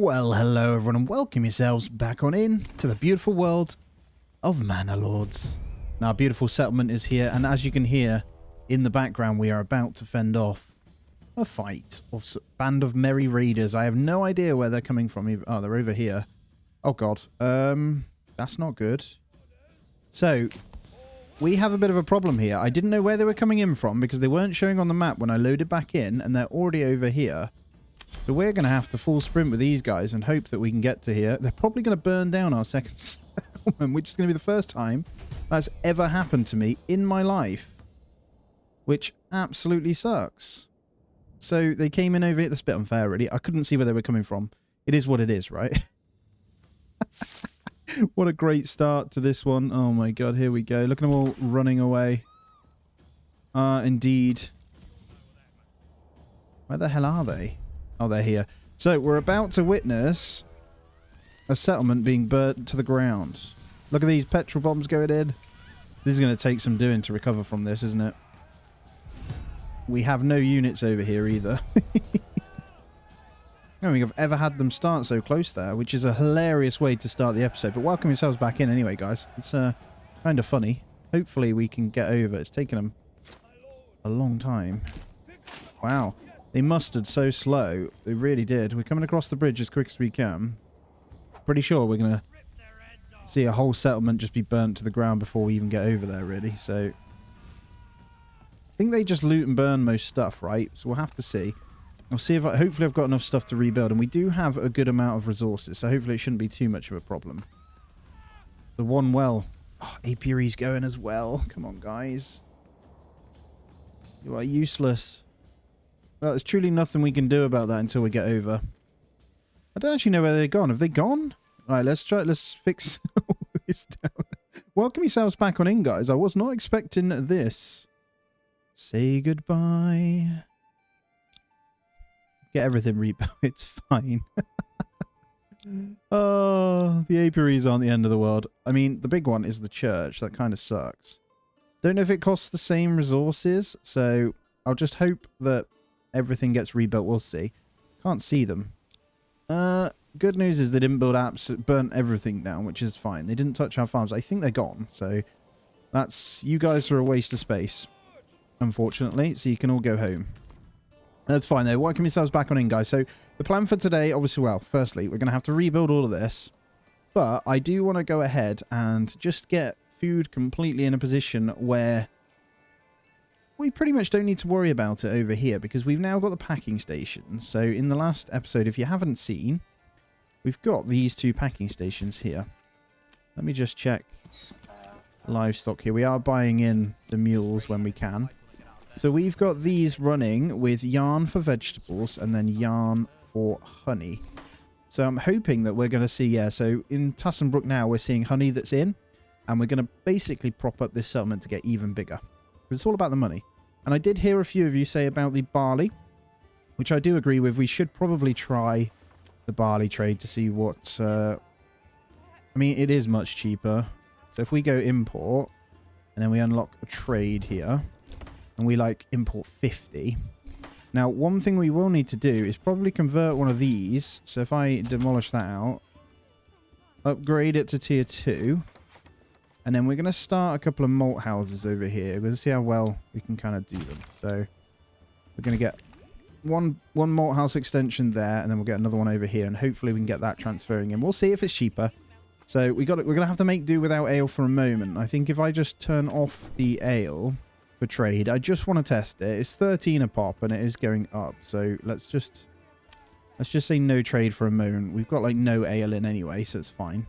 Well, hello everyone and welcome yourselves back on in to the beautiful world of Manor Lords. Now, our beautiful settlement is here, and as you can hear in the background, we are about to fend off a fight of a band of merry raiders. I have no idea where they're coming from. Oh, they're over here. Oh god, that's not good. So, we have a bit of a problem here. I didn't know where they were coming in from because they weren't showing on the map when I loaded back in, and they're already over here. So we're going to have to full sprint with these guys and hope that we can get to here. They're probably going to burn down our second settlement, which is going to be the first time that's ever happened to me in my life, which absolutely sucks. So they came in over here. That's a bit unfair, really. I couldn't see where they were coming from. It is what it is, right? What a great start to this one. Oh my god, here we go. Look at them all running away. Indeed. Where the hell are they? Oh, they're here. So, we're about to witness a settlement being burnt to the ground. Look at these petrol bombs going in. This is going to take some doing to recover from this, isn't it? We have no units over here either. I don't think I've ever had them start so close there, which is a hilarious way to start the episode. But welcome yourselves back in anyway, guys. It's kind of funny. Hopefully we can get over. It's taken them a long time. Wow. They mustered so slow. They really did. We're coming across the bridge as quick as we can. Pretty sure we're going to see a whole settlement just be burnt to the ground before we even get over there, really. So, I think they just loot and burn most stuff, right? So we'll have to see. I'll see if hopefully I've got enough stuff to rebuild. And we do have a good amount of resources, so hopefully it shouldn't be too much of a problem. The one well. Oh, apiary's going as well. Come on, guys. You are useless. Well, there's truly nothing we can do about that until we get over. I don't actually know where they've gone. Have they gone? Alright, let's fix all this down. Welcome yourselves back on in, guys. I was not expecting this. Say goodbye. Get everything rebuilt. It's fine. Oh, the apiaries aren't the end of the world. I mean, the big one is the church. That kind of sucks. Don't know if it costs the same resources, so I'll just hope that everything gets rebuilt. We'll see. Can't see them. Good news is they didn't burnt everything down, which is fine. They didn't touch our farms. I think they're gone. So that's, you guys are a waste of space, unfortunately. So you can all go home. That's fine though. Welcome yourselves back on in, guys. So the plan for today, obviously, well, firstly, we're going to have to rebuild all of this. But I do want to go ahead and just get food completely in a position where we pretty much don't need to worry about it over here because we've now got the packing stations. So in the last episode, if you haven't seen, we've got these two packing stations here. Let me just check livestock here. We are buying in the mules when we can. So we've got these running with yarn for vegetables and then yarn for honey. So I'm hoping that we're going to see, yeah, so in Tassenbrook now we're seeing honey that's in, and we're going to basically prop up this settlement to get even bigger. It's all about the money. And I did hear a few of you say about the barley, which I do agree with. We should probably try the barley trade to see what... I mean, it is much cheaper. So if we go import, and then we unlock a trade here, and we, like, import 50. Now, one thing we will need to do is probably convert one of these. So if I demolish that out, upgrade it to tier 2... And then we're going to start a couple of malt houses over here. We're going to see how well we can kind of do them. So we're going to get one malt house extension there, and then we'll get another one over here, and hopefully we can get that transferring in. We'll see if it's cheaper. So we're going to have to make do without ale for a moment. I think if I just turn off the ale for trade, I just want to test it. It's 13 a pop, and it is going up. So let's just say no trade for a moment. We've got like no ale in anyway, so it's fine.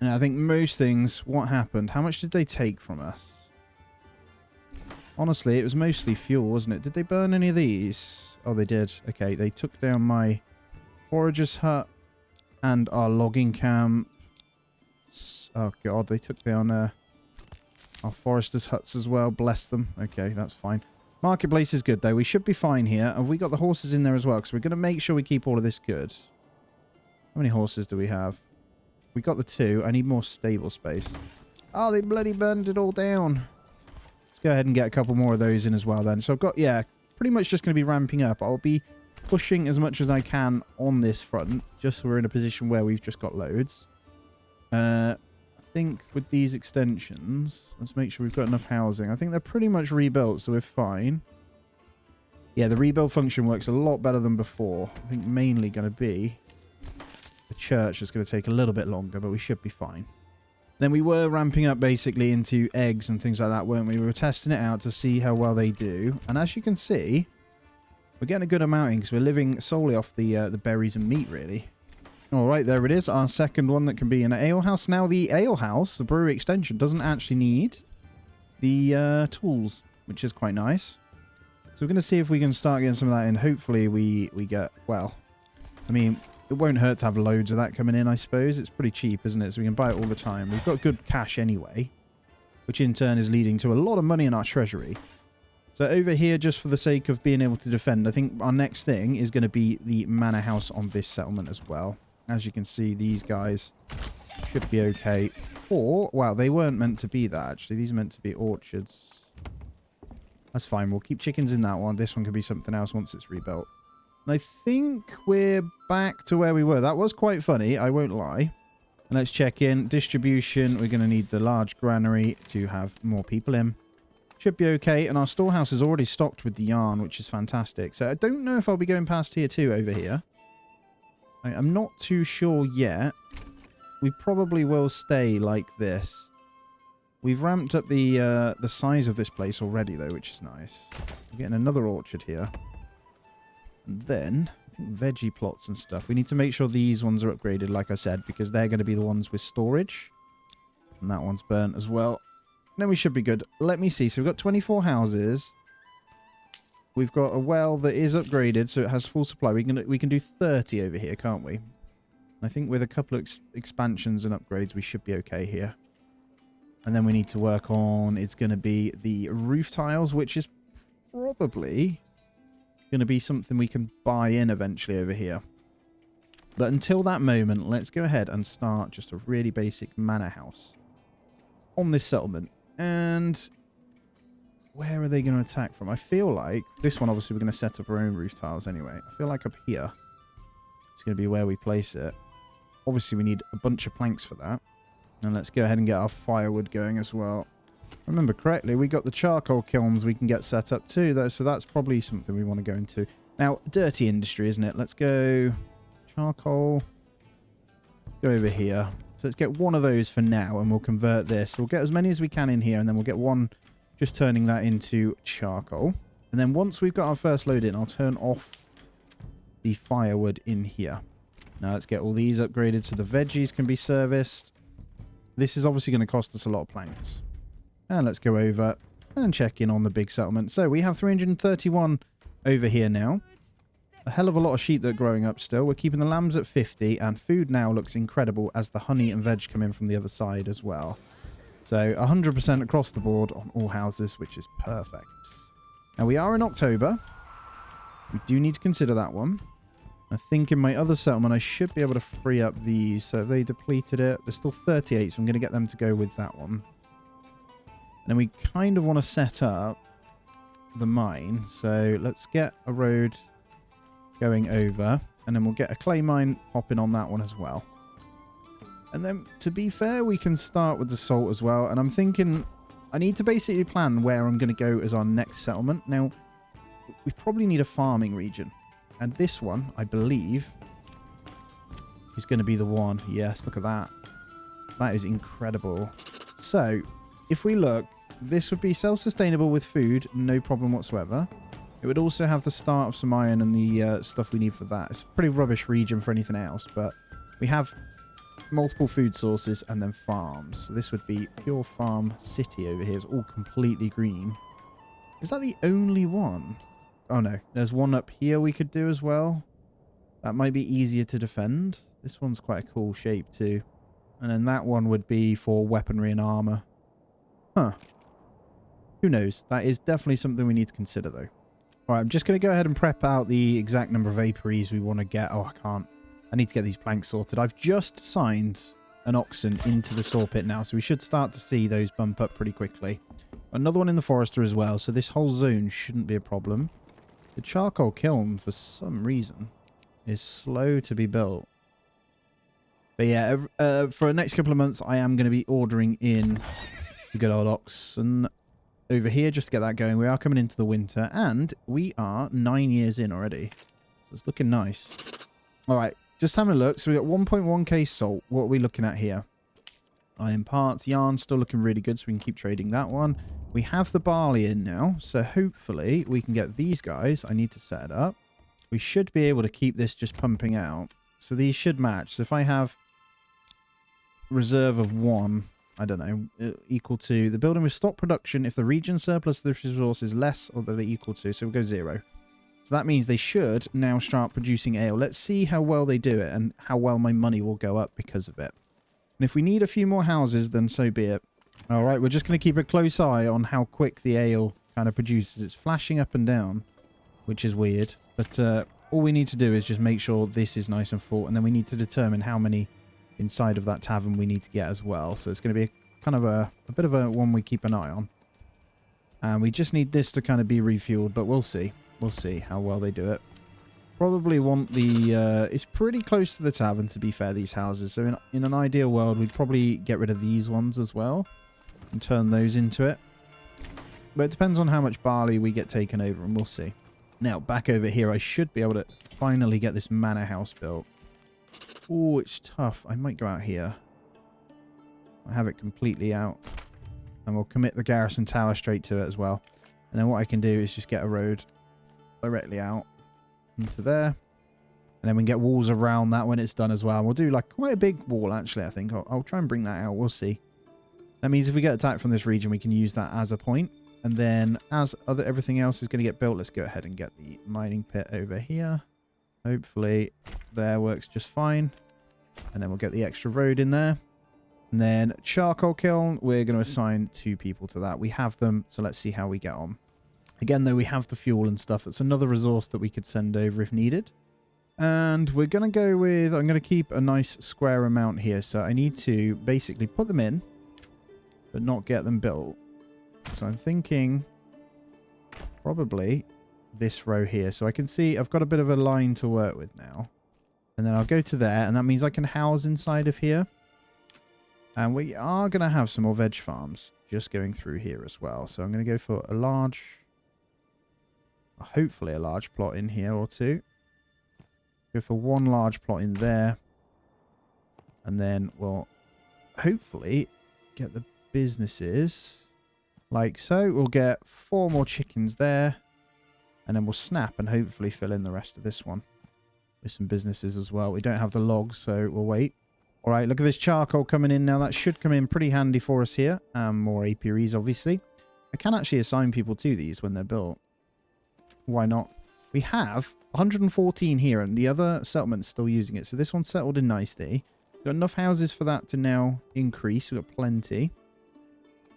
And I think most things, what happened? How much did they take from us? Honestly, it was mostly fuel, wasn't it? Did they burn any of these? Oh, they did. Okay, they took down my forager's hut and our logging camp. Oh, God, they took down our forester's huts as well. Bless them. Okay, that's fine. Marketplace is good, though. We should be fine here. Have we got the horses in there as well? Because we're going to make sure we keep all of this good. How many horses do we have? We got the 2. I need more stable space. Oh, they bloody burned it all down. Let's go ahead and get a couple more of those in as well then. So I've got, yeah, pretty much just going to be ramping up. I'll be pushing as much as I can on this front, just so we're in a position where we've just got loads. I think with these extensions, let's make sure we've got enough housing. I think they're pretty much rebuilt, so we're fine. Yeah, the rebuild function works a lot better than before. I think mainly going to be the church is going to take a little bit longer, but we should be fine. Then we were ramping up basically into eggs and things like that, weren't we? We were testing it out to see how well they do. And as you can see, we're getting a good amount in because we're living solely off the berries and meat, really. All right, there it is. Our second one that can be in an ale house. Now, the ale house, the brewery extension, doesn't actually need the tools, which is quite nice. So we're going to see if we can start getting some of that in. Hopefully we get, well, I mean, it won't hurt to have loads of that coming in, I suppose. It's pretty cheap, isn't it? So we can buy it all the time. We've got good cash anyway, which in turn is leading to a lot of money in our treasury. So over here, just for the sake of being able to defend, I think our next thing is going to be the manor house on this settlement as well. As you can see, these guys should be okay. Or, wow, they weren't meant to be that, actually. These are meant to be orchards. That's fine. We'll keep chickens in that one. This one could be something else once it's rebuilt. And I think we're back to where we were. That was quite funny, I won't lie. And let's check in. Distribution. We're going to need the large granary to have more people in. Should be okay. And our storehouse is already stocked with the yarn, which is fantastic. So I don't know if I'll be going past tier 2 over here. I'm not too sure yet. We probably will stay like this. We've ramped up the size of this place already, though, which is nice. We're getting another orchard here. And then, I think veggie plots and stuff. We need to make sure these ones are upgraded, like I said, because they're going to be the ones with storage. And that one's burnt as well. Then we should be good. Let me see. So we've got 24 houses. We've got a well that is upgraded, so it has full supply. We can do 30 over here, can't we? I think with a couple of expansions and upgrades, we should be okay here. And then we need to work on, it's going to be the roof tiles, which is probably going to be something we can buy in eventually over here. But until that moment, let's go ahead and start just a really basic manor house on this settlement. And where are they going to attack from? I feel like this one, obviously, we're going to set up our own roof tiles anyway. I feel like up here, it's going to be where we place it. Obviously, we need a bunch of planks for that. And let's go ahead and get our firewood going as well. If I remember correctly, we got the charcoal kilns we can get set up too, though. So that's probably something we want to go into. Now, dirty industry, isn't it? Let's go charcoal. Go over here. So let's get one of those for now, and we'll convert this. We'll get as many as we can in here, and then we'll get one just turning that into charcoal. And then once we've got our first load in, I'll turn off the firewood in here. Now let's get all these upgraded so the veggies can be serviced. This is obviously going to cost us a lot of planks. And let's go over and check in on the big settlement. So we have 331 over here now. A hell of a lot of sheep that are growing up still. We're keeping the lambs at 50, and food now looks incredible as the honey and veg come in from the other side as well. So 100% across the board on all houses, which is perfect. Now we are in October. We do need to consider that one. I think in my other settlement, I should be able to free up these. So if they depleted it, there's still 38, so I'm going to get them to go with that one. And then we kind of want to set up the mine. So let's get a road going over, and then we'll get a clay mine popping on that one as well. And then, to be fair, we can start with the salt as well. And I'm thinking I need to basically plan where I'm going to go as our next settlement. Now, we probably need a farming region. And this one, I believe, is going to be the one. Yes, look at that. That is incredible. So, if we look, this would be self-sustainable with food, no problem whatsoever. It would also have the start of some iron and the stuff we need for that. It's a pretty rubbish region for anything else, but we have multiple food sources and then farms. So this would be pure farm city over here. It's all completely green. Is that the only one? Oh no, there's one up here we could do as well. That might be easier to defend. This one's quite a cool shape too. And then that one would be for weaponry and armor. Huh. Who knows? That is definitely something we need to consider though. Alright, I'm just going to go ahead and prep out the exact number of apiaries we want to get. Oh, I can't. I need to get these planks sorted. I've just signed an oxen into the saw pit now, so we should start to see those bump up pretty quickly. Another one in the forester as well, so this whole zone shouldn't be a problem. The charcoal kiln, for some reason, is slow to be built. But yeah, for the next couple of months, I am going to be ordering in the good old oxen over here just to get that going. We are coming into the winter, and we are 9 years in already. So it's looking nice. All right, just having a look. So we got 1.1k salt. What are we looking at here? Iron parts, yarn, still looking really good, so we can keep trading that one. We have the barley in now, so hopefully we can get these guys. I need to set it up. We should be able to keep this just pumping out. So these should match. So if I have reserve of 1, I don't know, equal to the building with stock production if the region surplus of the resource is less or than equal to, so we'll go 0. So that means they should now start producing ale. Let's see how well they do it and how well my money will go up because of it. And if we need a few more houses, then so be it. All right, we're just going to keep a close eye on how quick the ale kind of produces. It's flashing up and down, which is weird. But all we need to do is just make sure this is nice and full. And then we need to determine how many inside of that tavern we need to get as well. So it's going to be kind of a bit of a one we keep an eye on. And we just need this to kind of be refueled, but we'll see. We'll see how well they do it. Probably want the... it's pretty close to the tavern, to be fair, these houses. So in an ideal world, we'd probably get rid of these ones as well and turn those into it. But it depends on how much barley we get taken over, and we'll see. Now, back over here, I should be able to finally get this manor house built. Oh, it's tough. I might go out here. I have it completely out. And we'll commit the garrison tower straight to it as well. And then what I can do is just get a road directly out into there. And then we can get walls around that when it's done as well. We'll do like quite a big wall, actually, I think. I'll try and bring that out. We'll see. That means if we get attacked from this region, we can use that as a point. And then as everything else is going to get built, let's go ahead and get the mining pit over here. Hopefully there works just fine. And then we'll get the extra road in there. And then charcoal kiln, we're going to assign 2 people to that. We have them, so let's see how we get on. Again, though, we have the fuel and stuff. It's another resource that we could send over if needed. And we're going to go with... I'm going to keep a nice square amount here. So I need to basically put them in, but not get them built. So I'm thinking probably this row here. So I can see I've got a bit of a line to work with now. And then I'll go to there, and that means I can house inside of here. And we are going to have some more veg farms just going through here as well. So I'm going to go for a large... hopefully a large plot in here or 2. Go for 1 large plot in there. And then we'll hopefully get the businesses like so. We'll get 4 more chickens there. And then we'll snap and hopefully fill in the rest of this one with some businesses as well. We don't have the logs, so we'll wait. All right, look at this charcoal coming in now. That should come in pretty handy for us here. More apiaries, obviously. I can actually assign people to these when they're built. Why not? We have 114 here, and the other settlement's still using it. So this one's settled in nicely. We've got enough houses for that to now increase. We've got plenty.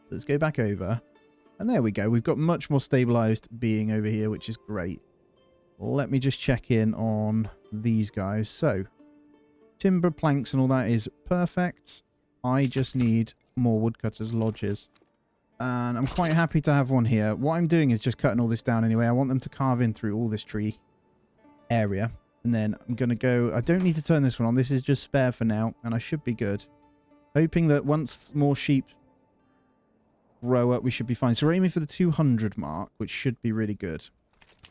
So let's go back over. And there we go. We've got much more stabilized being over here, which is great. Let me just check in on these guys. So, timber, planks, and all that is perfect. I just need more woodcutters' lodges. And I'm quite happy to have one here. What I'm doing is just cutting all this down anyway. I want them to carve in through all this tree area. And then I'm going to go... I don't need to turn this one on. This is just spare for now. And I should be good. Hoping that once more sheep grow up, we should be fine. So we're aiming for the 200 mark, which should be really good.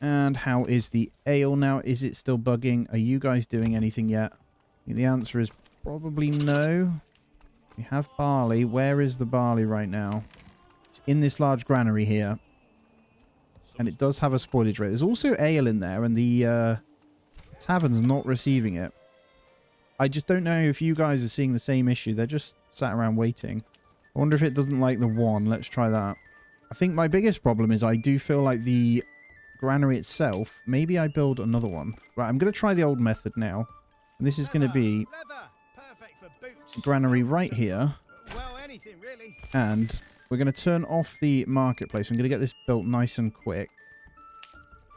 And how is the ale now? Is it still bugging? Are you guys doing anything yet? I think the answer is probably no. We have barley. Where is the barley right now? It's in this large granary here. And it does have a spoilage rate. There's also ale in there, and the tavern's not receiving it. I just don't know if you guys are seeing the same issue. They're just sat around waiting. I wonder if it doesn't like the 1. Let's try that. I think my biggest problem is I do feel like the granary itself... Maybe I build another one. Right, I'm going to try the old method now. And this is going to be granary right here. Well, anything really. And we're going to turn off the marketplace. I'm going to get this built nice and quick.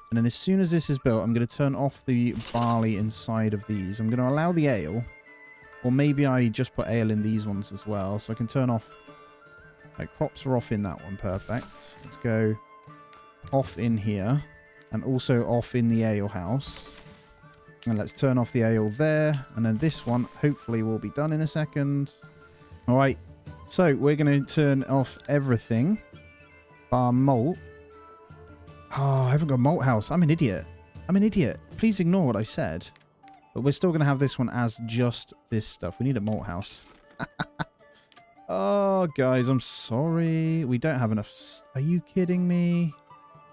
And then as soon as this is built, I'm going to turn off the barley inside of these. I'm going to allow the ale. Or maybe I just put ale in these ones as well. So I can turn off... Right, crops are off in that one. Perfect. Let's go off in here. and also off in the ale house. And let's turn off the ale there. And then this one hopefully will be done in a second. All right. So we're going to turn off everything. Bar malt. Oh, I haven't got a malt house. I'm an idiot. I'm an idiot. Please ignore what I said. But we're still going to have this one as just this stuff. We need a malt house. Oh, guys, I'm sorry. We don't have enough. Are you kidding me?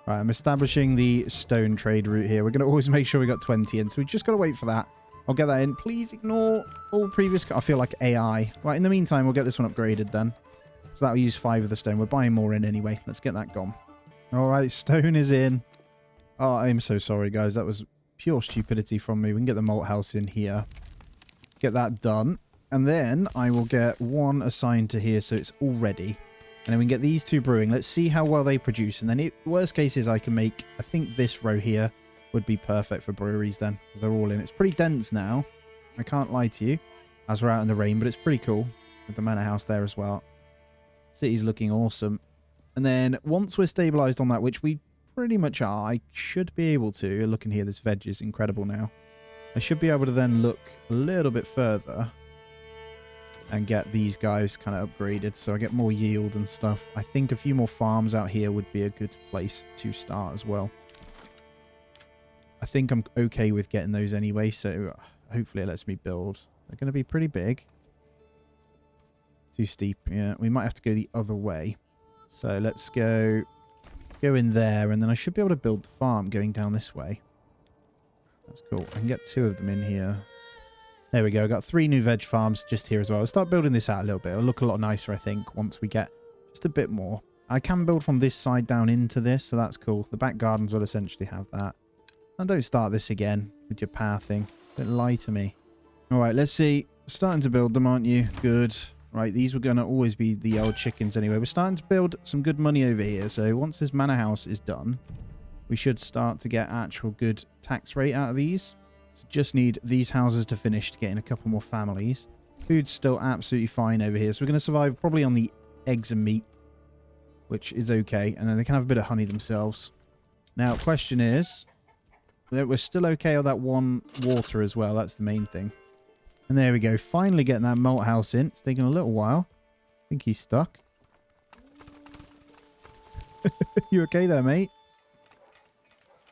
Right, I'm establishing the stone trade route here. We're going to always make sure we got 20 in. So we just got to wait for that. I'll get that in. Please ignore all previous... I feel like AI. Right, in the meantime, we'll get this one upgraded then. So that'll use 5 of the stone. We're buying more in anyway. Let's get that gone. All right, stone is in. Oh, I'm so sorry, guys. That was pure stupidity from me. We can get the malt house in here. Get that done. And then I will get one assigned to here so it's all ready. And then we can get these 2 brewing. Let's see how well they produce. And then worst case is I can make... I think this row here would be perfect for breweries then. Because they're all in. It's pretty dense now. I can't lie to you. As we're out in the rain. But it's pretty cool. With the manor house there as well. City's looking awesome. And then once we're stabilized on that, which we pretty much are, I should be able to. Looking here, this veg is incredible now. I should be able to then look a little bit further and get these guys kind of upgraded so I get more yield and stuff. I think a few more farms out here would be a good place to start as well. I think I'm okay with getting those anyway, so hopefully it lets me build. They're going to be pretty big. Too steep. Yeah, we might have to go the other way. So let's go in there, and then I should be able to build the farm going down this way. That's cool. I can get 2 of them in here. There we go. I got 3 new veg farms just here as well. I'll start building this out a little bit. It'll look a lot nicer, I think, once we get just a bit more. I can build from this side down into this, so that's cool. The back gardens will essentially have that. And don't start this again with your pathing. Don't lie to me. All right, let's see. Starting to build them, aren't you? Good. Right, these were going to always be the old chickens anyway. We're starting to build some good money over here. So once this manor house is done, we should start to get actual good tax rate out of these. So just need these houses to finish to get in a couple more families. Food's still absolutely fine over here. So we're going to survive probably on the eggs and meat, which is okay. And then they can have a bit of honey themselves. Now, question is, that we're still okay on that one water as well. That's the main thing. And there we go. Finally getting that malt house in. It's taking a little while. I think he's stuck. You okay there, mate?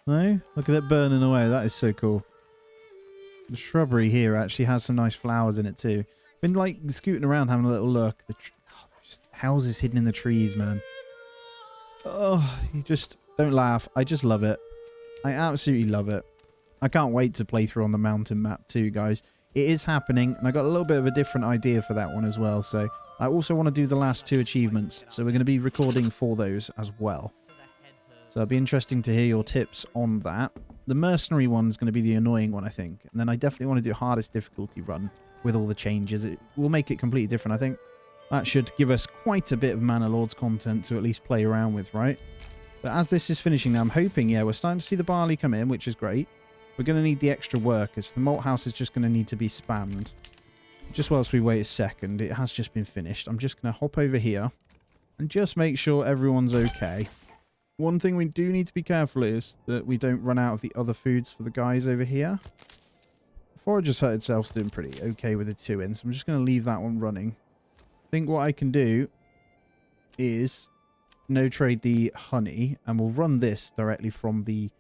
No? Look at it burning away. That is so cool. The shrubbery here actually has some nice flowers in it too. Been like scooting around having a little look. There's houses hidden in the trees, man. Oh, you just don't laugh. I just love it. I absolutely love it. I can't wait to play through on the mountain map too, guys. It is happening, and I got a little bit of a different idea for that one as well. So I also want to do the last 2 achievements. So we're going to be recording for those as well. So it'll be interesting to hear your tips on that. The mercenary one is going to be the annoying one, I think. And then I definitely want to do hardest difficulty run with all the changes. It will make it completely different. I think that should give us quite a bit of Manor Lords content to at least play around with, right? But as this is finishing now, I'm hoping, yeah, we're starting to see the barley come in, which is great. We're going to need the extra workers. The malt house is just going to need to be spammed. Just whilst we wait a second, it has just been finished. I'm just going to hop over here and just make sure everyone's okay. One thing we do need to be careful is that we don't run out of the other foods for the guys over here. The forager's hut itself's doing pretty okay with the 2 in, so I'm just going to leave that one running. I think what I can do is no trade the honey, and we'll run this directly from the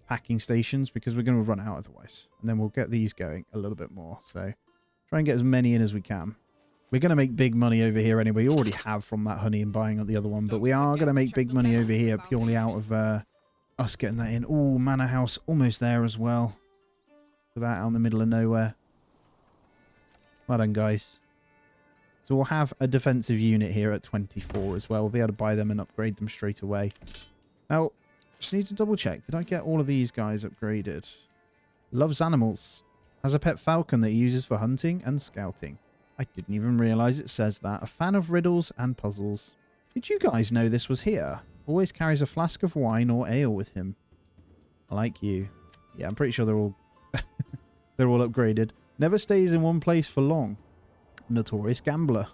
packing stations because we're going to run out otherwise. And then we'll get these going a little bit more. So try and get as many in as we can. We're going to make big money over here anyway. We already have from that honey and buying up the other one. But we are going to make big money over here purely out of us getting that in. Oh, manor house almost there as well. For that out in the middle of nowhere. Well done, guys. So we'll have a defensive unit here at 24 as well. We'll be able to buy them and upgrade them straight away. Now, just need to double check. Did I get all of these guys upgraded? Loves animals. Has a pet falcon that he uses for hunting and scouting. I didn't even realize it says that. A fan of riddles and puzzles. Did you guys know this was here? Always carries a flask of wine or ale with him. I like you. Yeah, I'm pretty sure they're all they're all upgraded. Never stays in one place for long. Notorious gambler.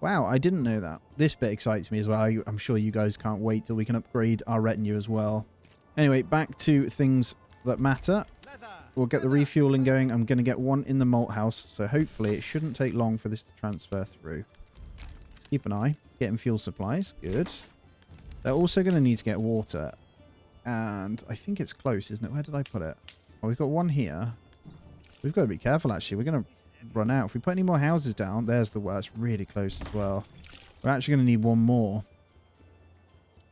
Wow, I didn't know that. This bit excites me as well. I'm sure you guys can't wait till we can upgrade our retinue as well. Anyway, back to things that matter. We'll get the refueling going. I'm going to get one in the malt house, so hopefully it shouldn't take long for this to transfer through. Let's keep an eye. Getting fuel supplies. Good. They're also going to need to get water. And I think it's close, isn't it? Where did I put it? Oh, we've got one here. We've got to be careful, actually. We're going to run out. If we put any more houses down, there's the well. It's really close as well. We're actually going to need one more.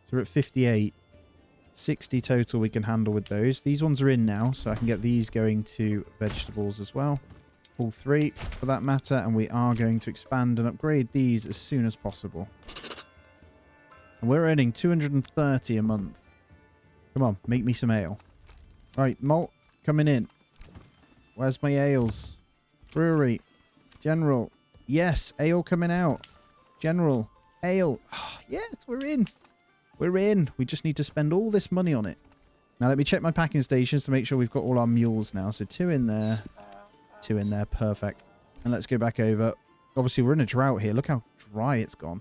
So we're at 58. 60 total we can handle with those. These ones are in now, so I can get these going to vegetables as well. All three, for that matter. And we are going to expand and upgrade these as soon as possible. And we're earning 230 a month. Come on, make me some ale. All right, malt coming in. Where's my ales? Brewery. General. Yes, ale coming out. General. Ale. Oh, yes, we're in. We're in. We just need to spend all this money on it. Now, let me check my packing stations to make sure we've got all our mules now. So 2 in there. 2 in there. Perfect. And let's go back over. Obviously, we're in a drought here. Look how dry it's gone.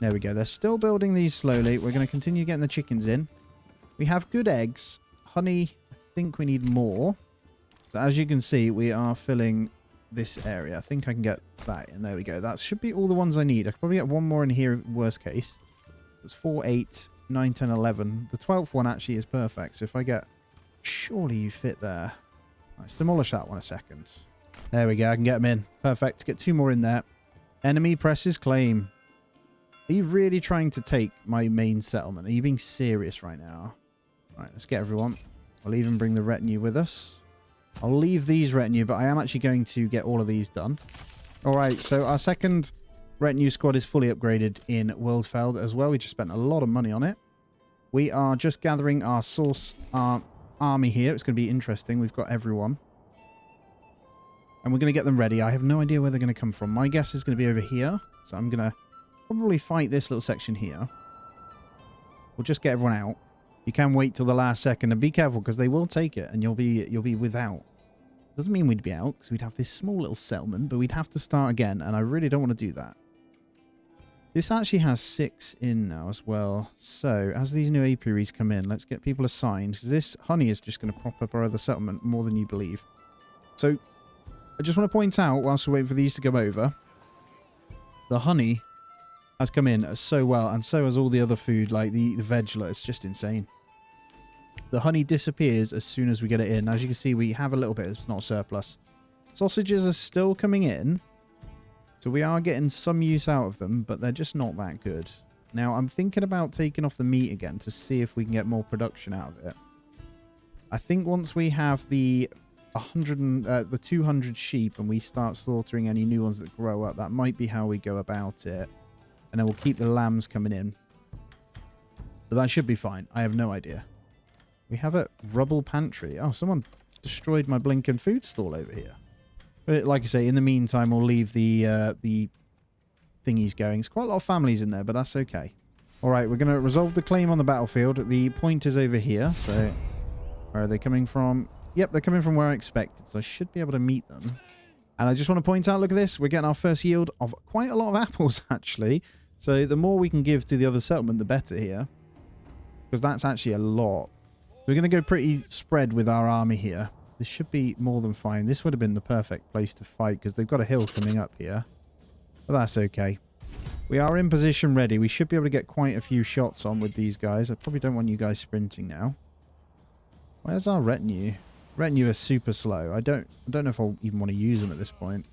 There we go. They're still building these slowly. We're going to continue getting the chickens in. We have good eggs. Honey, I think we need more. So as you can see, we are filling this area. I think I can get that in. There we go. That should be all the ones I need. I could probably get one more in here, worst case. It's 4, 8, 9, 10, 11. The 12th one actually is perfect. So if I get... Surely you fit there. Let's demolish that one a second. There we go. I can get them in. Perfect. Get 2 more in there. Enemy presses claim. Are you really trying to take my main settlement? Are you being serious right now? Right, let's get everyone. I'll even bring the retinue with us. I'll leave these retinue, but I am actually going to get all of these done. All right, so our second retinue squad is fully upgraded in Worldfeld as well. We just spent a lot of money on it. We are just gathering our source army here. It's going to be interesting. We've got everyone. And we're going to get them ready. I have no idea where they're going to come from. My guess is going to be over here. So I'm going to probably fight this little section here. We'll just get everyone out. You can wait till the last second and be careful because they will take it and you'll be without. Doesn't mean we'd be out because we'd have this small little settlement, but we'd have to start again and I really don't want to do that. This actually has 6 in now as well. So as these new apiaries come in, let's get people assigned because this honey is just going to prop up our other settlement more than you believe. So I just want to point out whilst we're waiting for these to come over, the honey has come in so well, and so has all the other food, like the vegula. It's just insane. The honey disappears as soon as we get it in. As you can see, we have a little bit. It's not surplus. Sausages are still coming in, so we are getting some use out of them, but they're just not that good. Now, I'm thinking about taking off the meat again to see if we can get more production out of it. I think once we have the 200 sheep and we start slaughtering any new ones that grow up, that might be how we go about it. And then we'll keep the lambs coming in. But that should be fine. I have no idea. We have a rubble pantry. Oh, someone destroyed my blinking food stall over here. But like I say, in the meantime, we'll leave the thingies going. There's quite a lot of families in there, but that's okay. All right, we're going to resolve the claim on the battlefield. The point is over here. So where are they coming from? Yep, they're coming from where I expected. So I should be able to meet them. And I just want to point out, look at this. We're getting our first yield of quite a lot of apples, actually. So the more we can give to the other settlement, the better here. Because that's actually a lot. We're going to go pretty spread with our army here. This should be more than fine. This would have been the perfect place to fight because they've got a hill coming up here. But that's okay. We are in position ready. We should be able to get quite a few shots on with these guys. I probably don't want you guys sprinting now. Where's our retinue? Retinue is super slow. I don't know if I'll even want to use them at this point.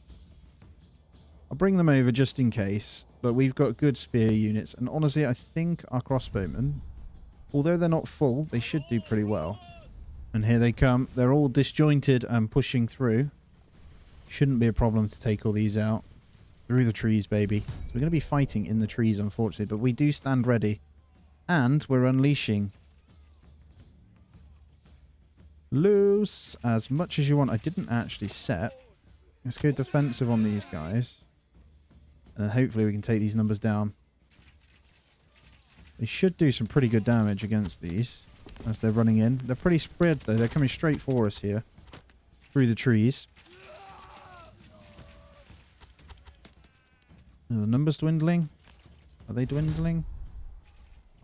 I'll bring them over just in case. But we've got good spear units. And honestly, I think our crossbowmen, although they're not full, they should do pretty well. And here they come. They're all disjointed and pushing through. Shouldn't be a problem to take all these out. Through the trees, baby. So we're going to be fighting in the trees, unfortunately. But we do stand ready. And we're unleashing loose as much as you want. I didn't actually set. Let's go defensive on these guys. And then hopefully we can take these numbers down. They should do some pretty good damage against these as they're running in. They're pretty spread though. They're coming straight for us here. Through the trees. Are the numbers dwindling? Are they dwindling?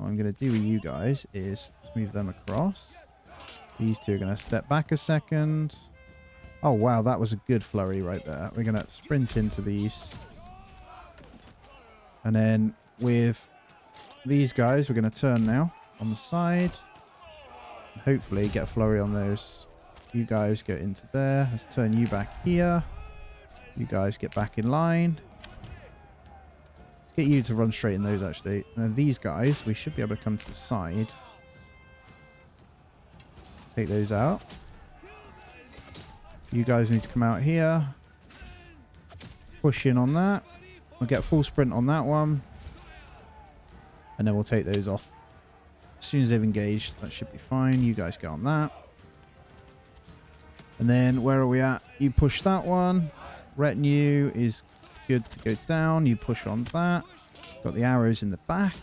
What I'm going to do with you guys is move them across. These two are going to step back a second. Oh, wow. That was a good flurry right there. We're going to sprint into these. And then with these guys, we're going to turn now on the side. And hopefully get a flurry on those. You guys go into there. Let's turn you back here. You guys get back in line. Let's get you to run straight in those, actually. And then these guys, we should be able to come to the side. Take those out. You guys need to come out here. Push in on that. We'll get a full sprint on that one. And then we'll take those off. As soon as they've engaged, that should be fine. You guys go on that. And then where are we at? You push that one. Retinue is good to go down. You push on that. Got the arrows in the back.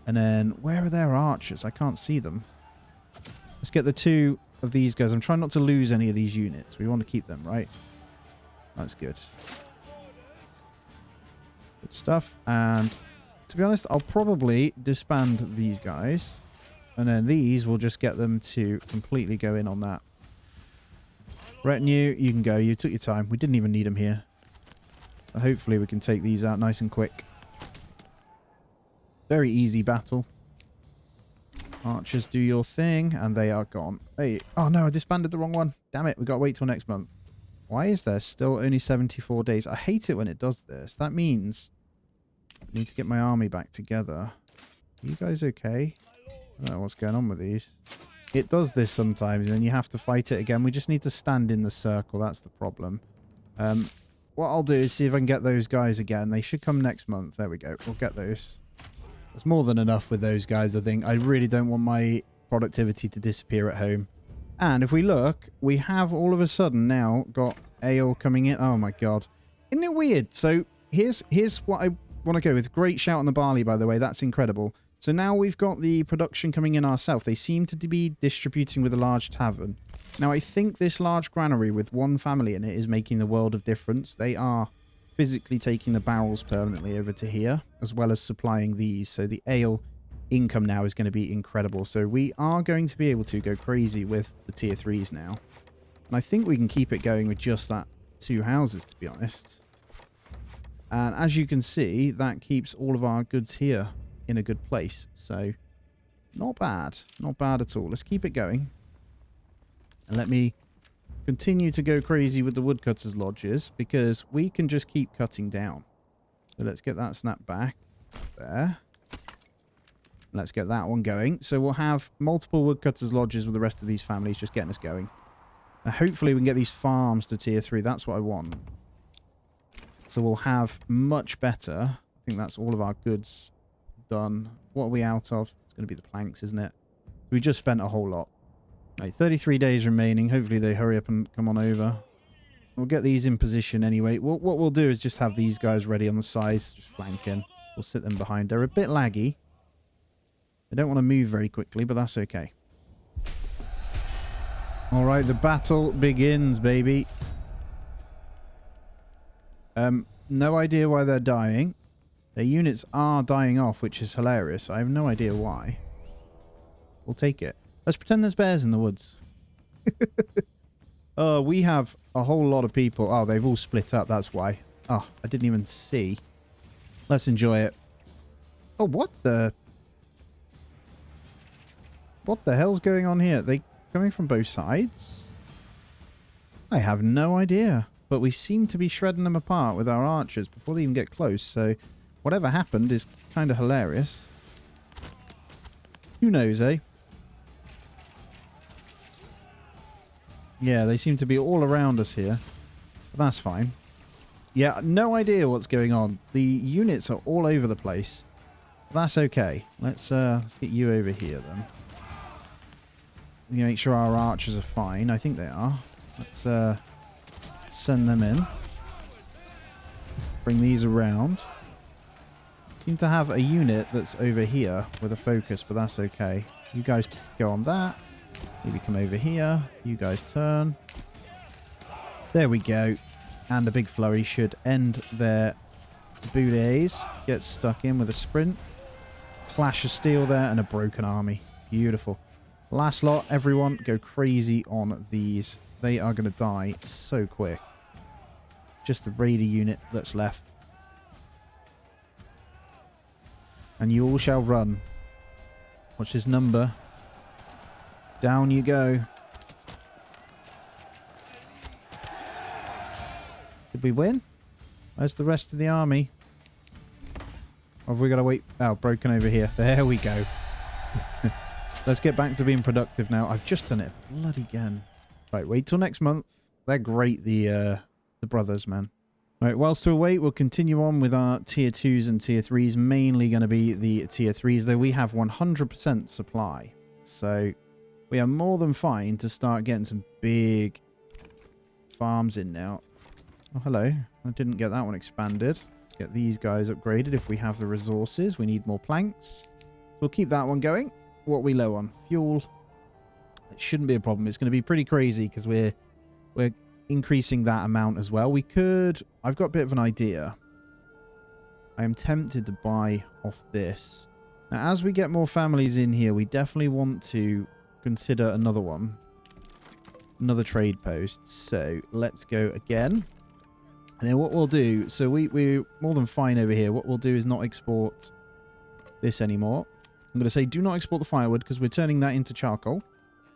And then where are their archers? I can't see them. Let's get the two of these guys. I'm trying not to lose any of these units. We want to keep them, right? That's good. Good stuff. And to be honest, I'll probably disband these guys. And then these will just get them to completely go in on that. Retinue, you can go. You took your time. We didn't even need them here. So hopefully we can take these out nice and quick. Very easy battle. Archers, do your thing. And they are gone. Hey, oh no, I disbanded the wrong one. Damn it, we've got to wait till next month. Why is there still only 74 days? I hate it when it does this. That means I need to get my army back together. Are you guys okay? I don't know what's going on with these. It does this sometimes, and then you have to fight it again. We just need to stand in the circle. That's the problem. What I'll do is see if I can get those guys again. They should come next month. There we go. We'll get those. There's more than enough with those guys, I think. I really don't want my productivity to disappear at home. And if we look, we have all of a sudden now got ale coming in. Oh, my God. Isn't it weird? So here's what I want to go with. Great shout on the barley, by the way. That's incredible. So now we've got the production coming in ourselves. They seem to be distributing with a large tavern. Now, I think this large granary with one family in it is making the world of difference. They are physically taking the barrels permanently over to here, as well as supplying these. So the ale income now is going to be incredible. So we are going to be able to go crazy with the tier 3s now. And I think we can keep it going with just that 2 houses, to be honest. And as you can see, that keeps all of our goods here in a good place. So not bad. Not bad at all. Let's keep it going. And let me continue to go crazy with the woodcutters' lodges, because we can just keep cutting down. So let's get that snapped back there. Let's get that one going. So we'll have multiple woodcutters' lodges with the rest of these families just getting us going. Now hopefully we can get these farms to tier 3. That's what I want. So we'll have much better. I think that's all of our goods done. What are we out of? It's going to be the planks, isn't it? We just spent a whole lot. Right, 33 days remaining. Hopefully they hurry up and come on over. We'll get these in position anyway. What we'll do is just have these guys ready on the sides, just flanking. We'll sit them behind. They're a bit laggy. They don't want to move very quickly, but that's okay. All right, the battle begins, baby. No idea why they're dying. Their units are dying off, which is hilarious. I have no idea why. We'll take it. Let's pretend there's bears in the woods. Oh, we have a whole lot of people. Oh, they've all split up. That's why. Oh, I didn't even see. Let's enjoy it. Oh, what the... What the hell's going on here? Are they coming from both sides? I have no idea. But we seem to be shredding them apart with our archers before they even get close. So whatever happened is kind of hilarious. Who knows, eh? Yeah, they seem to be all around us here. But that's fine. Yeah, no idea what's going on. The units are all over the place. That's okay. Let's get you over here then. Make sure our archers are fine. I think they are. Let's send them in. Bring these around. Seem to have a unit that's over here with a focus, but that's okay. You guys go on that. Maybe come over here. You guys turn. There we go. And a big flurry should end their boules. Get stuck in with a sprint. clash of steel there and a broken army. Beautiful. Last lot, everyone go crazy on these. They are going to die so quick. Just the raider unit that's left. And you all shall run. Watch his number. Down you go. Did we win? Where's the rest of the army? Or have we got to wait? Oh, broken over here. There we go. Let's get back to being productive now. I've just done it bloody again. Right, wait till next month. They're great, the brothers, man. All right, whilst we wait, we'll continue on with our tier 2s and tier 3s. Mainly going to be the tier 3s, though we have 100% supply. So we are more than fine to start getting some big farms in now. Oh, hello. I didn't get that one expanded. Let's get these guys upgraded if we have the resources. We need more planks. We'll keep that one going. What are we low on? Fuel. It shouldn't be a problem. It's going to be pretty crazy because we're increasing that amount as well. We could... I've got a bit of an idea. I am tempted to buy off this. Now, as we get more families in here, we definitely want to consider another one. Another trade post. So, let's go again. And then what we'll do... So, we're more than fine over here. What we'll do is not export this anymore. I'm going to say do not export the firewood because we're turning that into charcoal.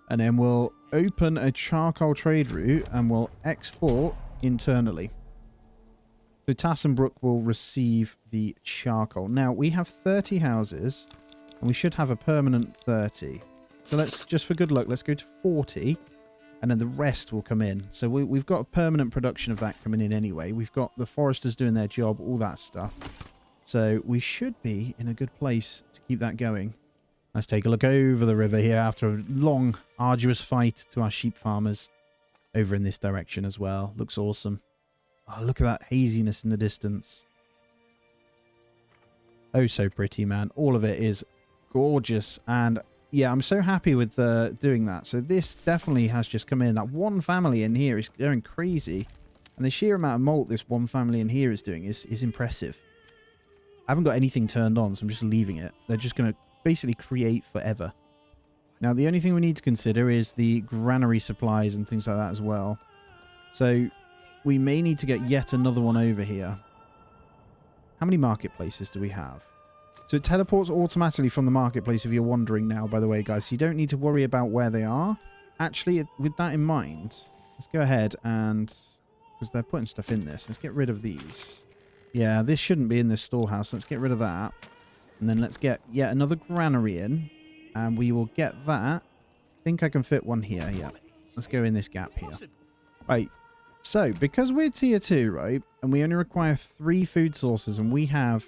And then we'll open a charcoal trade route and we'll export internally. So Tassenbrook will receive the charcoal. Now, we have 30 houses and we should have a permanent 30. So let's, just for good luck, let's go to 40 and then the rest will come in. So we've got a permanent production of that coming in anyway. We've got the foresters doing their job, all that stuff. So we should be in a good place to keep that going. Let's take a look over the river here after a long, arduous fight to our sheep farmers over in this direction as well. Looks awesome. Oh, look at that haziness in the distance. Oh, so pretty, man. All of it is gorgeous. And yeah, I'm so happy with doing that. So this definitely has just come in. That one family in here is going crazy. And the sheer amount of malt this one family in here is doing is impressive. I haven't got anything turned on, so I'm just leaving it. They're just going to basically create forever. Now, the only thing we need to consider is the granary supplies and things like that as well. So we may need to get yet another one over here. How many marketplaces do we have? So it teleports automatically from the marketplace if you're wondering now, by the way, guys. So you don't need to worry about where they are. Actually, with that in mind, let's go ahead and... because they're putting stuff in this. Let's get rid of these. Yeah, this shouldn't be in this storehouse. Let's get rid of that. And then let's get yet another granary in. And we will get that. I think I can fit one here. Yeah. Let's go in this gap here. Right. So, because we're tier 2, right? And we only require 3 food sources. And we have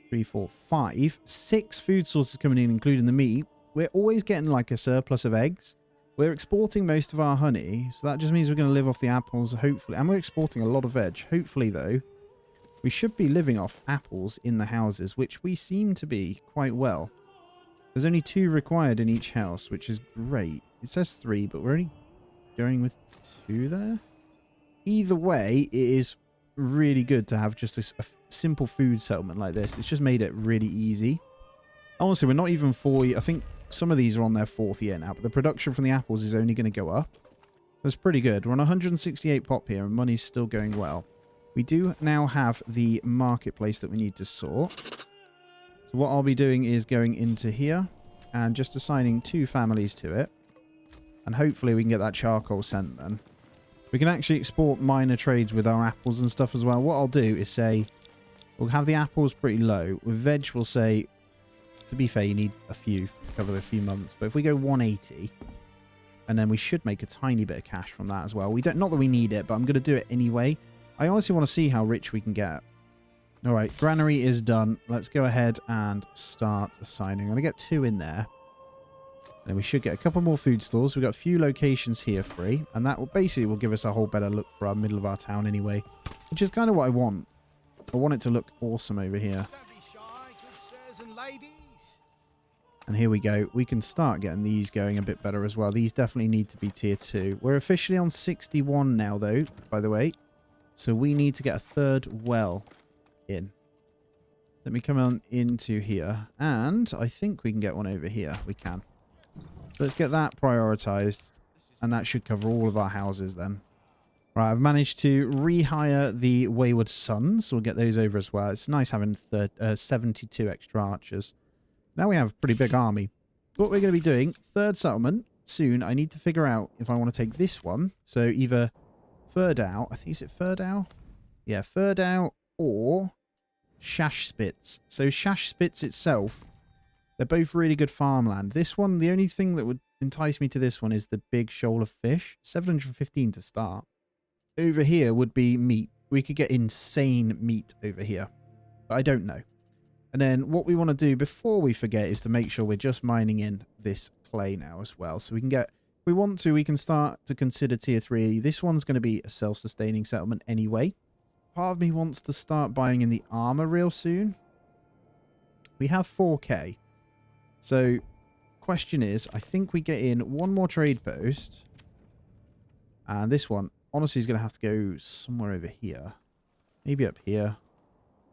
3, 4, 5, 6 food sources coming in, including the meat. We're always getting like a surplus of eggs. We're exporting most of our honey. So that just means we're going to live off the apples, hopefully. And we're exporting a lot of veg. Hopefully, though, we should be living off apples in the houses, which we seem to be quite well. There's only 2 required in each house, which is great. It says 3, but we're only going with 2 there. Either way, it is really good to have just a simple food settlement like this. It's just made it really easy. Honestly, we're not even 4... I think some of these are on their 4th year now, but the production from the apples is only going to go up. That's pretty good. We're on 168 pop here, and money's still going well. We do now have the marketplace that we need to sort. So what I'll be doing is going into here and just assigning 2 families to it. And hopefully we can get that charcoal sent then. We can actually export minor trades with our apples and stuff as well. What I'll do is say, we'll have the apples pretty low. With veg, we'll say, to be fair, you need a few to cover the few months. But if we go 180, and then we should make a tiny bit of cash from that as well. We don't, not that we need it, but I'm going to do it anyway. I honestly want to see how rich we can get. All right, granary is done. Let's go ahead and start assigning. I'm going to get 2 in there. And we should get a couple more food stores. We've got a few locations here free. And that will basically give us a whole better look for our middle of our town anyway. Which is kind of what I want. I want it to look awesome over here. And here we go. We can start getting these going a bit better as well. These definitely need to be tier 2. We're officially on 61 now, though, by the way. So we need to get a 3rd well in. Let me come on into here. And I think we can get one over here. We can. So let's get that prioritized. And that should cover all of our houses then. Right, I've managed to rehire the Wayward Sons. We'll get those over as well. It's nice having 72 extra archers. Now we have a pretty big army. What we're going to be doing, third settlement, soon. I need to figure out if I want to take this one. So either Furdow, I think, is it Furdow? Yeah, Furdow or Shashspitz. So Shashspitz itself, they're both really good farmland. This one, the only thing that would entice me to this one is the big shoal of fish. 715 to start. Over here would be meat. We could get insane meat over here. But I don't know. And then what we want to do before we forget is to make sure we're just mining in this clay now as well. So we can get, if we want to, we can start to consider tier 3. This one's going to be a self-sustaining settlement anyway. Part of me wants to start buying in the armor real soon. We have 4k. So question is, I think we get in one more trade post. And this one, honestly, is going to have to go somewhere over here. Maybe up here.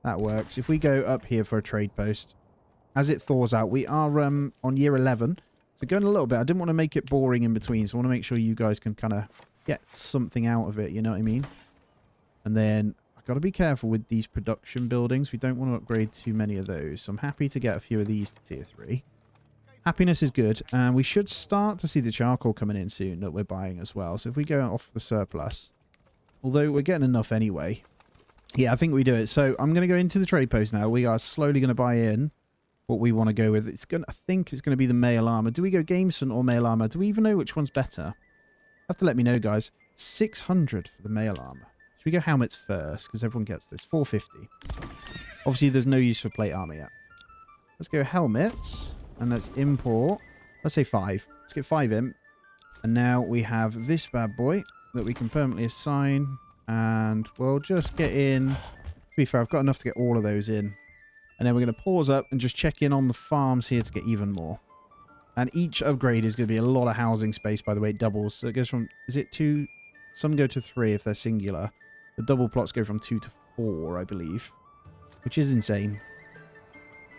That works. If we go up here for a trade post, as it thaws out, we are on year 11. So going a little bit. I didn't want to make it boring in between, so I want to make sure you guys can kind of get something out of it, you know what I mean? And then I've got to be careful with these production buildings. We don't want to upgrade too many of those. So I'm happy to get a few of these to tier 3. Happiness is good. And we should start to see the charcoal coming in soon that we're buying as well. So if we go off the surplus, although we're getting enough anyway. Yeah, I think we do it. So I'm going to go into the trade post now. We are slowly going to buy in what we want to go with. I think it's going to be the mail armor. Do we go Gameson or mail armor? Do we even know which one's better? Have to let me know, guys. 600 for the mail armor. Should we go helmets first? Because everyone gets this. 450. Obviously, there's no use for plate armor yet. Let's go helmets. And let's import. Let's say 5. Let's get 5 in. And now we have this bad boy that we can permanently assign. And we'll just get in. To be fair, I've got enough to get all of those in. And then we're going to pause up and just check in on the farms here to get even more. And each upgrade is going to be a lot of housing space, by the way. It doubles. So it goes from, is it 2? Some go to 3 if they're singular. The double plots go from 2 to 4, I believe. Which is insane.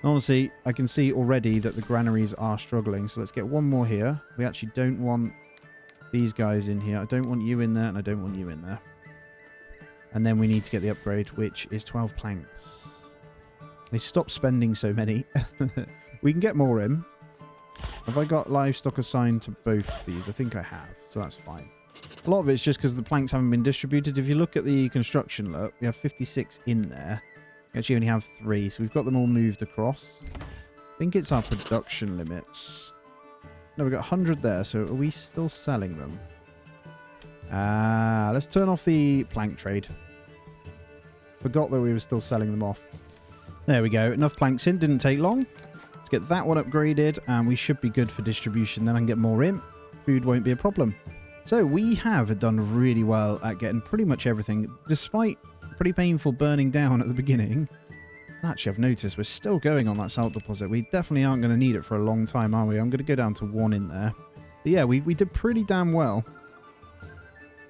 Honestly, I can see already that the granaries are struggling. So let's get one more here. We actually don't want these guys in here. I don't want you in there, and I don't want you in there. And then we need to get the upgrade, which is 12 planks. They stop spending so many. We can get more in. Have I got livestock assigned to both of these? I think I have, so that's fine. A lot of it's just because the planks haven't been distributed. If you look at the construction look, we have 56 in there. We actually only have 3, so we've got them all moved across. I think it's our production limits. No, we've got 100 there, so are we still selling them? Let's turn off the plank trade. Forgot that we were still selling them off. There we go. Enough planks in. Didn't take long. Let's get that one upgraded, and we should be good for distribution. Then I can get more in. Food won't be a problem. So we have done really well at getting pretty much everything, despite pretty painful burning down at the beginning. Actually, I've noticed we're still going on that salt deposit. We definitely aren't going to need it for a long time, are we? I'm going to go down to 1 in there. But yeah, we did pretty damn well.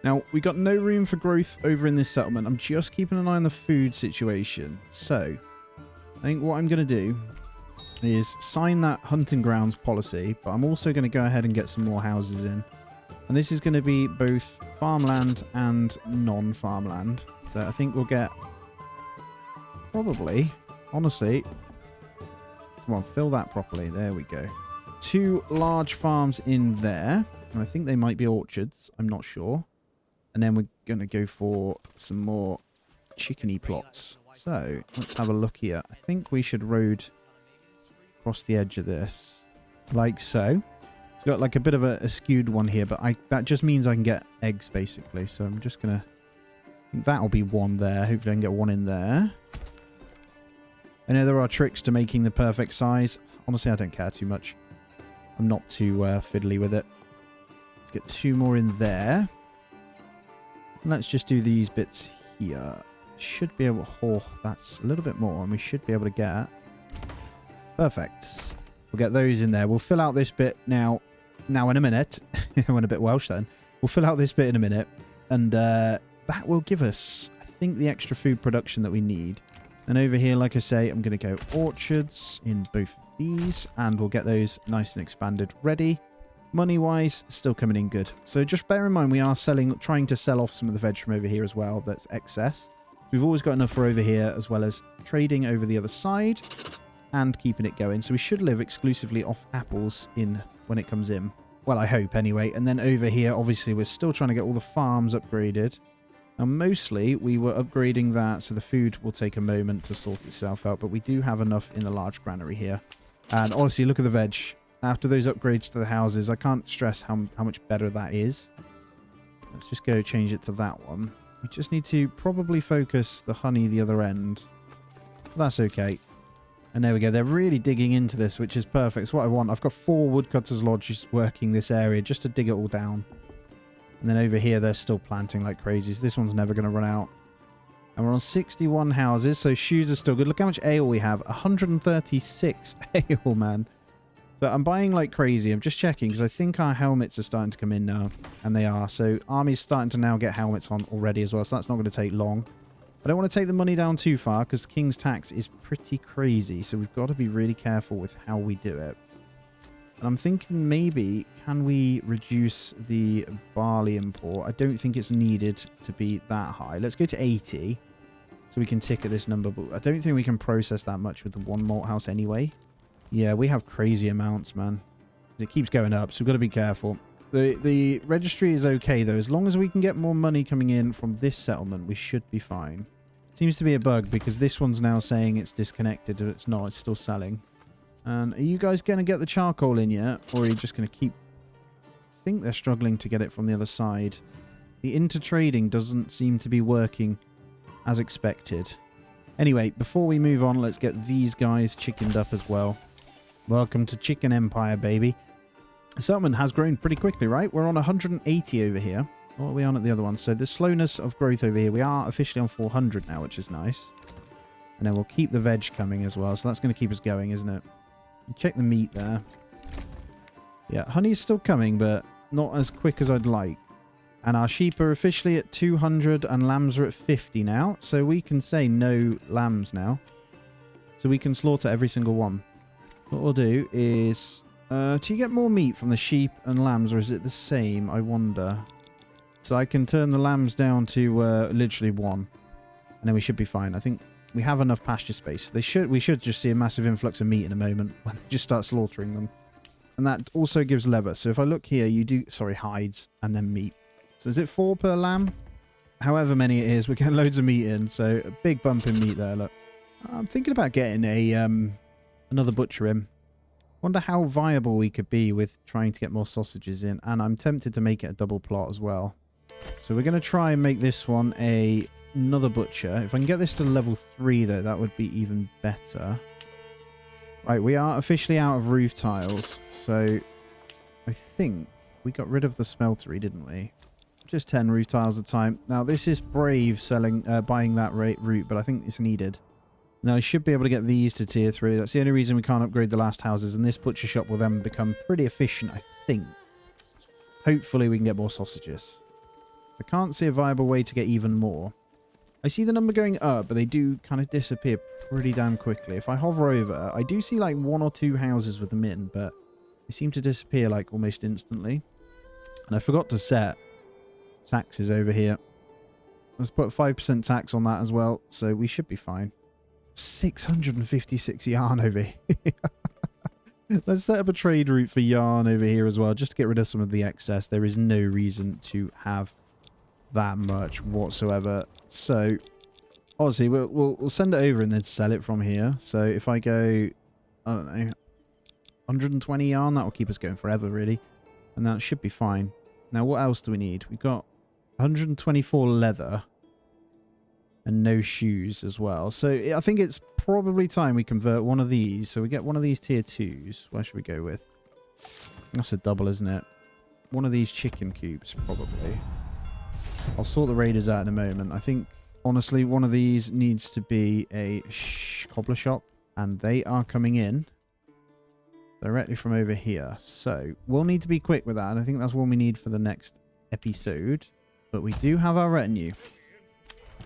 Now, we got no room for growth over in this settlement. I'm just keeping an eye on the food situation. So, I think what I'm going to do is sign that hunting grounds policy, but I'm also going to go ahead and get some more houses in. And this is going to be both farmland and non-farmland. So I think we'll get probably, honestly, come on, fill that properly. There we go. 2 large farms in there. And I think they might be orchards. I'm not sure. And then we're going to go for some more chickeny plots. So, let's have a look here. I think we should road across the edge of this. Like so. It's got like a bit of a skewed one here, but that just means I can get eggs, basically. So I'm just going to... That'll be 1 there. Hopefully I can get 1 in there. I know there are tricks to making the perfect size. Honestly, I don't care too much. I'm not too fiddly with it. Let's get 2 more in there. Let's just do these bits here. Should be able... Oh, that's a little bit more. And we should be able to get... Perfect. We'll get those in there. We'll fill out this bit now in a minute. I went a bit Welsh then. We'll fill out this bit in a minute. And that will give us, I think, the extra food production that we need. And over here, like I say, I'm going to go orchards in both of these, and we'll get those nice and expanded ready. Money-wise, still coming in good. So just bear in mind, we are trying to sell off some of the veg from over here as well. That's excess. We've always got enough for over here, as well as trading over the other side and keeping it going. So we should live exclusively off apples in when it comes in. Well, I hope anyway. And then over here, obviously, we're still trying to get all the farms upgraded. Now, mostly, we were upgrading that, so the food will take a moment to sort itself out, but we do have enough in the large granary here. And honestly, look at the veg. After those upgrades to the houses, I can't stress how much better that is. Let's just go change it to that one. We just need to probably focus the honey the other end. That's okay. And there we go. They're really digging into this, which is perfect. It's what I want. I've got 4 woodcutters' lodges working this area just to dig it all down. And then over here, they're still planting like crazy. So this one's never going to run out. And we're on 61 houses, so shoes are still good. Look how much ale we have. 136 ale, man. So I'm buying like crazy. I'm just checking because I think our helmets are starting to come in now. And they are. So Army's starting to now get helmets on already as well. So that's not going to take long. I don't want to take the money down too far because the King's tax is pretty crazy. So we've got to be really careful with how we do it. And I'm thinking maybe, can we reduce the barley import? I don't think it's needed to be that high. Let's go to 80 so we can tick at this number. But I don't think we can process that much with the one malt house anyway. Yeah, we have crazy amounts, man. It keeps going up, so we've got to be careful. The registry is okay, though. As long as we can get more money coming in from this settlement, we should be fine. Seems to be a bug because this one's now saying it's disconnected, but it's not. It's still selling. And are you guys going to get the charcoal in yet? Or are you just going to keep... I think they're struggling to get it from the other side. The intertrading doesn't seem to be working as expected. Anyway, before we move on, let's get these guys chickened up as well. Welcome to Chicken Empire, baby. The settlement has grown pretty quickly, right? We're on 180 over here. What are we on at the other one? So the slowness of growth over here. We are officially on 400 now, which is nice. And then we'll keep the veg coming as well. So that's going to keep us going, isn't it? Check the meat there. Yeah, honey's still coming, but not as quick as I'd like. And our sheep are officially at 200 and lambs are at 50 now. So we can say no lambs now. So we can slaughter every single one. What we'll do is... do you get more meat from the sheep and lambs, or is it the same? I wonder. So I can turn the lambs down to literally 1. And then we should be fine. I think we have enough pasture space. We should just see a massive influx of meat in a moment when they just start slaughtering them. And that also gives leather. So if I look here, you do... Sorry, hides and then meat. So is it 4 per lamb? However many it is, we're getting loads of meat in. So a big bump in meat there, look. I'm thinking about getting a another butcher in. Wonder how viable we could be with trying to get more sausages in. And I'm tempted to make it a double plot as well. So we're going to try and make this one another butcher. If I can get this to level 3, though, that would be even better. Right, we are officially out of roof tiles. So I think we got rid of the smeltery, didn't we? Just 10 roof tiles at a time. Now, this is brave buying that route, but I think it's needed. Now, I should be able to get these to tier 3. That's the only reason we can't upgrade the last houses. And this butcher shop will then become pretty efficient, I think. Hopefully, we can get more sausages. I can't see a viable way to get even more. I see the number going up, but they do kind of disappear pretty damn quickly. If I hover over, I do see like 1 or 2 houses with them in, but they seem to disappear like almost instantly. And I forgot to set taxes over here. Let's put 5% tax on that as well, so we should be fine. 656 yarn over here. Let's set up a trade route for yarn over here as well, just to get rid of some of the excess. There is no reason to have that much whatsoever. So, obviously, we'll send it over and then sell it from here. So, if I go, I don't know, 120 yarn, that will keep us going forever, really. And that should be fine. Now, what else do we need? We've got 124 leather. And no shoes as well. So I think it's probably time we convert one of these. So we get one of these tier 2s. Where should we go with? That's a double, isn't it? One of these chicken cubes, probably. I'll sort the raiders out in a moment. I think, honestly, one of these needs to be a cobbler shop. And they are coming in directly from over here. So we'll need to be quick with that. And I think that's what we need for the next episode. But we do have our retinue.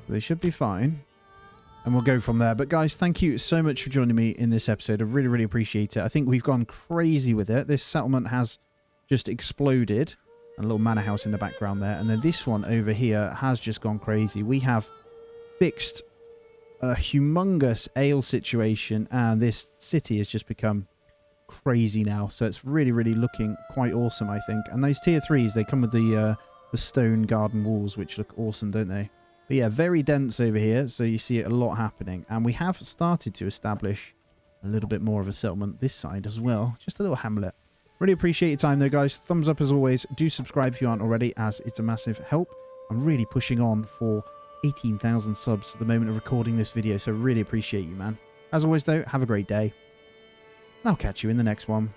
They should be fine. and we'll go from there. But guys, thank you so much for joining me in this episode. I really, really appreciate it. I think we've gone crazy with it. This settlement has just exploded. A little manor house in the background there. And then this one over here has just gone crazy. We have fixed a humongous ale situation, and this city has just become crazy now. So it's really, really looking quite awesome, I think. And those tier 3s, they come with the stone garden walls, which look awesome, don't they? But yeah, very dense over here, so you see a lot happening. And we have started to establish a little bit more of a settlement this side as well. Just a little hamlet. Really appreciate your time though, guys. Thumbs up as always. Do subscribe if you aren't already, as it's a massive help. I'm really pushing on for 18,000 subs at the moment of recording this video, so really appreciate you, man. As always though, have a great day, and I'll catch you in the next one.